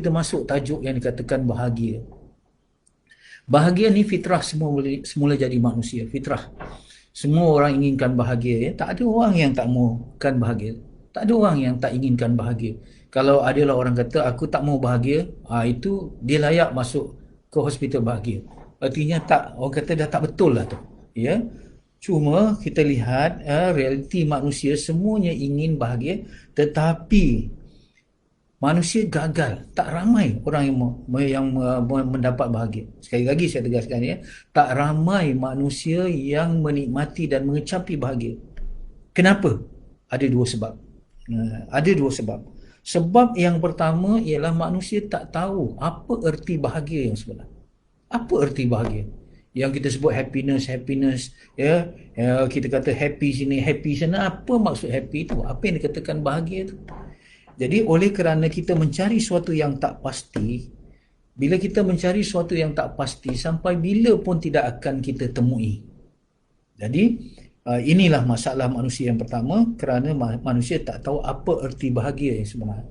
kita masuk tajuk yang dikatakan bahagia. Bahagia ni fitrah semula jadi manusia, fitrah. Semua orang inginkan bahagia, ya. Tak ada orang yang tak maukan bahagia. Tak ada orang yang tak inginkan bahagia. Kalau adalah orang kata aku tak mau bahagia, itu dia layak masuk ke hospital bahagia. Artinya tak, orang kata dah tak betul lah tu. Ya. Cuma kita lihat realiti manusia semuanya ingin bahagia, tetapi manusia gagal. Tak ramai orang yang mendapat bahagia. Sekali lagi saya tegaskan, ya, tak ramai manusia yang menikmati dan mengecapi bahagia. Kenapa? Ada dua sebab. Ada dua sebab. Sebab yang pertama ialah manusia tak tahu apa erti bahagia yang sebenar. Apa erti bahagia? Yang kita sebut happiness, ya, kita kata happy sini, happy sana. Apa maksud happy itu? Apa yang dikatakan bahagia itu? Jadi oleh kerana kita mencari sesuatu yang tak pasti, bila kita mencari sesuatu yang tak pasti, sampai bila pun tidak akan kita temui. Jadi inilah masalah manusia yang pertama, kerana manusia tak tahu apa erti bahagia yang sebenar.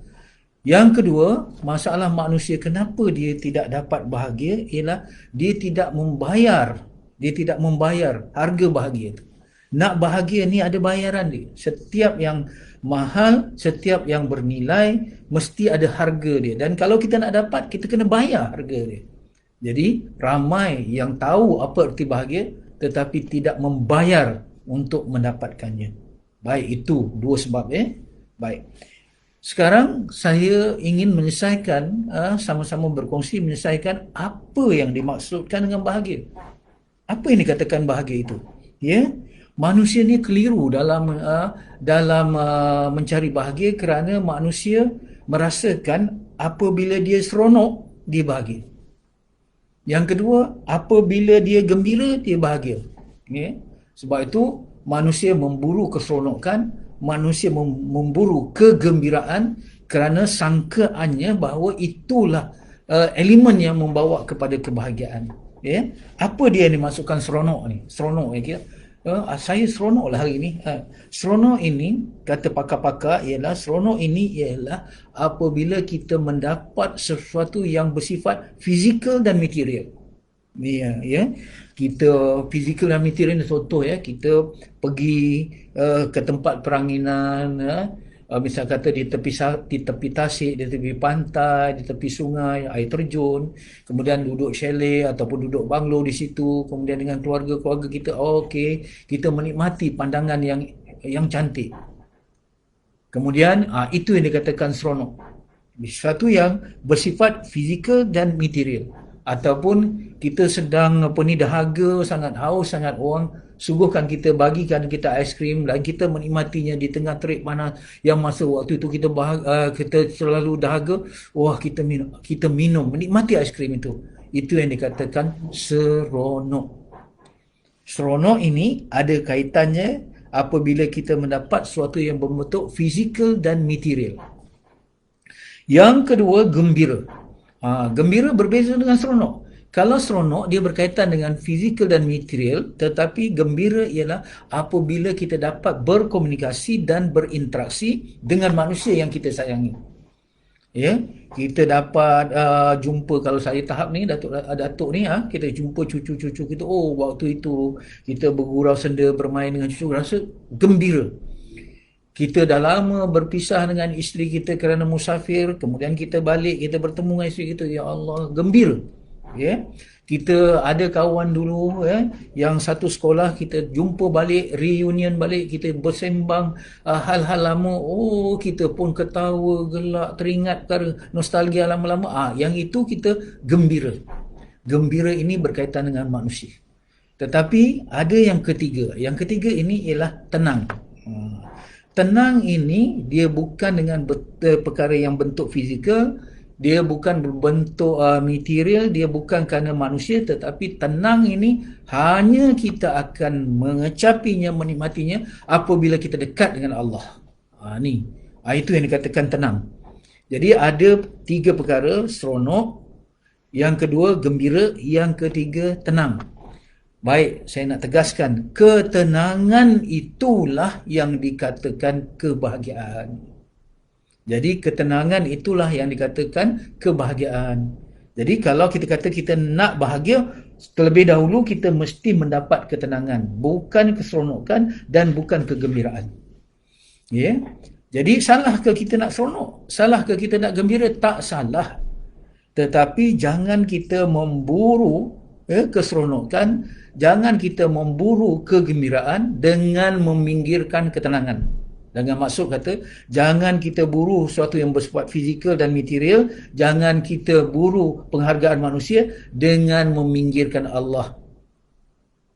Yang kedua, masalah manusia kenapa dia tidak dapat bahagia ialah dia tidak membayar harga bahagia itu. Nak bahagia ni ada bayaran dia. Setiap yang mahal, setiap yang bernilai, mesti ada harga dia. Dan kalau kita nak dapat, kita kena bayar harga dia. Jadi, ramai yang tahu apa erti bahagia, tetapi tidak membayar untuk mendapatkannya. Baik, itu dua sebab. Baik. Sekarang saya ingin menyelesaikan, sama-sama berkongsi menyelesaikan apa yang dimaksudkan dengan bahagia. Apa yang dikatakan bahagia itu? Ya, manusia ni keliru dalam mencari bahagia, kerana manusia merasakan apabila dia seronok, dia bahagia. Yang kedua, apabila dia gembira, dia bahagia. Ya? Sebab itu manusia memburu keseronokan, manusia memburu kegembiraan, kerana sangkaannya bahawa itulah elemen yang membawa kepada kebahagiaan. Ya? Apa dia yang dimasukkan seronok ni? Seronok ya, kira saya seronok lah hari ni. Seronok ini, kata pakar-pakar, seronok ini ialah apabila kita mendapat sesuatu yang bersifat fizikal dan material. Ya, kita fizikal dan material, contoh ya, kita pergi ke tempat peranginan, misal kata di tepi tasik, di tepi pantai, di tepi sungai, air terjun, kemudian duduk chalet ataupun duduk banglo di situ, kemudian dengan keluarga kita, okey, kita menikmati pandangan yang cantik. Kemudian itu yang dikatakan seronok. Sesuatu yang bersifat fizikal dan material. Ataupun kita sedang dahaga, sangat haus, sangat orang suguhkan kita, bagikan kita aiskrim dan kita menikmatinya di tengah terik panas, yang masa waktu itu kita selalu dahaga, kita minum, menikmati aiskrim itu. Itu yang dikatakan seronok. Seronok ini ada kaitannya apabila kita mendapat sesuatu yang berbentuk fizikal dan material. Yang kedua, gembira. Gembira berbeza dengan seronok. Kalau seronok, dia berkaitan dengan fizikal dan material, tetapi gembira ialah apabila kita dapat berkomunikasi dan berinteraksi dengan manusia yang kita sayangi. Ya, kita dapat jumpa, kalau saya tahap ni, Datuk ni, kita jumpa cucu-cucu kita, waktu itu kita bergurau senda, bermain dengan cucu, rasa gembira. Kita dah lama berpisah dengan isteri kita kerana musafir, kemudian kita balik, kita bertemu dengan isteri kita, ya Allah, gembira. Ya, kita ada kawan dulu, yang satu sekolah, kita jumpa balik, reunion balik, kita bersembang hal-hal lama, kita pun ketawa, gelak, teringat perkara nostalgia lama-lama, yang itu kita gembira. Gembira ini berkaitan dengan manusia. Tetapi ada yang ketiga. Yang ketiga ini ialah tenang. Tenang ini dia bukan dengan perkara yang bentuk fizikal, dia bukan berbentuk material, dia bukan kerana manusia, tetapi tenang ini hanya kita akan mengecapinya, menikmatinya apabila kita dekat dengan Allah. Itu yang dikatakan tenang. Jadi ada tiga perkara, seronok, yang kedua gembira, yang ketiga tenang. Baik, saya nak tegaskan, ketenangan itulah yang dikatakan kebahagiaan. Jadi ketenangan itulah yang dikatakan kebahagiaan. Jadi kalau kita kata kita nak bahagia, terlebih dahulu kita mesti mendapat ketenangan, bukan keseronokan dan bukan kegembiraan. Ya. Jadi salah ke kita nak seronok? Salah ke kita nak gembira? Tak salah. Tetapi jangan kita memburu keseronokan, jangan kita memburu kegembiraan dengan meminggirkan ketenangan. Dengan maksud kata, jangan kita buru sesuatu yang bersifat fizikal dan material, jangan kita buru penghargaan manusia dengan meminggirkan Allah.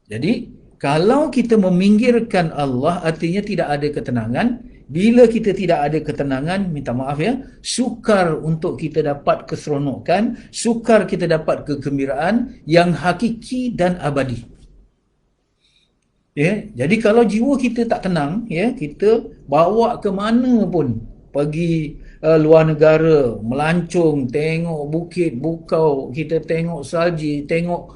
Jadi, kalau kita meminggirkan Allah, artinya tidak ada ketenangan. Bila kita tidak ada ketenangan, minta maaf ya, sukar untuk kita dapat keseronokan, sukar kita dapat kegembiraan yang hakiki dan abadi. Ya, jadi kalau jiwa kita tak tenang, ya, kita bawa ke mana pun, pergi luar negara, melancong, tengok bukit, bukau, kita tengok salji, tengok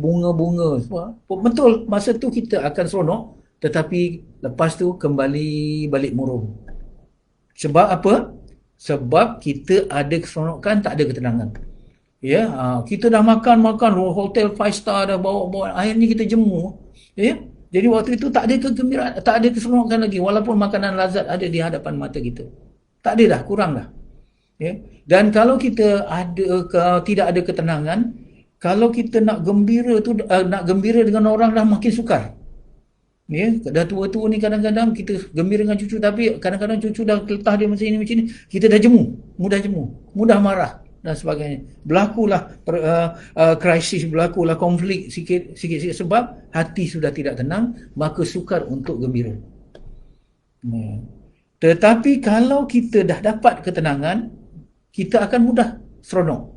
bunga-bunga, betul masa tu kita akan seronok, tetapi lepas tu kembali balik murung. Sebab apa? Sebab kita ada keseronokan, tak ada ketenangan. Ya, kita dah makan hotel 5 star dah bawa, akhirnya kita jemu. Ya, jadi waktu itu tak ada kegembiraan, tak ada keseronokan lagi, walaupun makanan lazat ada di hadapan mata kita. Tak ada dah, kurang dah. Ya. Dan kalau kita tidak ada ketenangan, kalau kita nak gembira tu, nak gembira dengan orang dah makin sukar. Ya, dah tua-tua ni kadang-kadang kita gembira dengan cucu, tapi kadang-kadang cucu dah letah dia macam ni, kita dah mudah jemu, mudah marah dan sebagainya. Berlakulah krisis, berlakulah konflik sikit-sikit sebab hati sudah tidak tenang, maka sukar untuk gembira. Tetapi kalau kita dah dapat ketenangan, kita akan mudah seronok.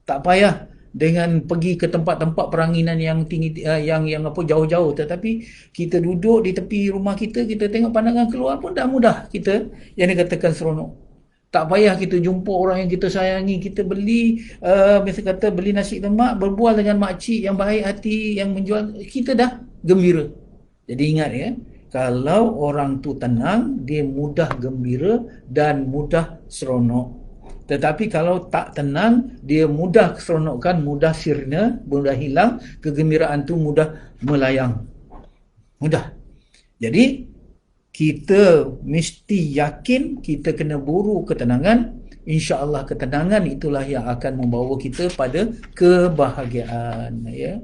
Tak payah dengan pergi ke tempat-tempat peranginan yang tinggi, yang jauh-jauh, tetapi kita duduk di tepi rumah kita, kita tengok pandangan keluar pun dah mudah kita yang dikatakan seronok. Tak payah kita jumpa orang yang kita sayangi, kita beli beli nasi lemak, berbual dengan makcik yang baik hati, yang menjual, kita dah gembira. Jadi ingat ya, kalau orang tu tenang, dia mudah gembira dan mudah seronok. Tetapi kalau tak tenang, dia mudah keseronokan, mudah sirna, mudah hilang, kegembiraan tu mudah melayang. Mudah. Jadi kita mesti yakin kita kena buru ketenangan. InsyaAllah ketenangan itulah yang akan membawa kita pada kebahagiaan. Ya.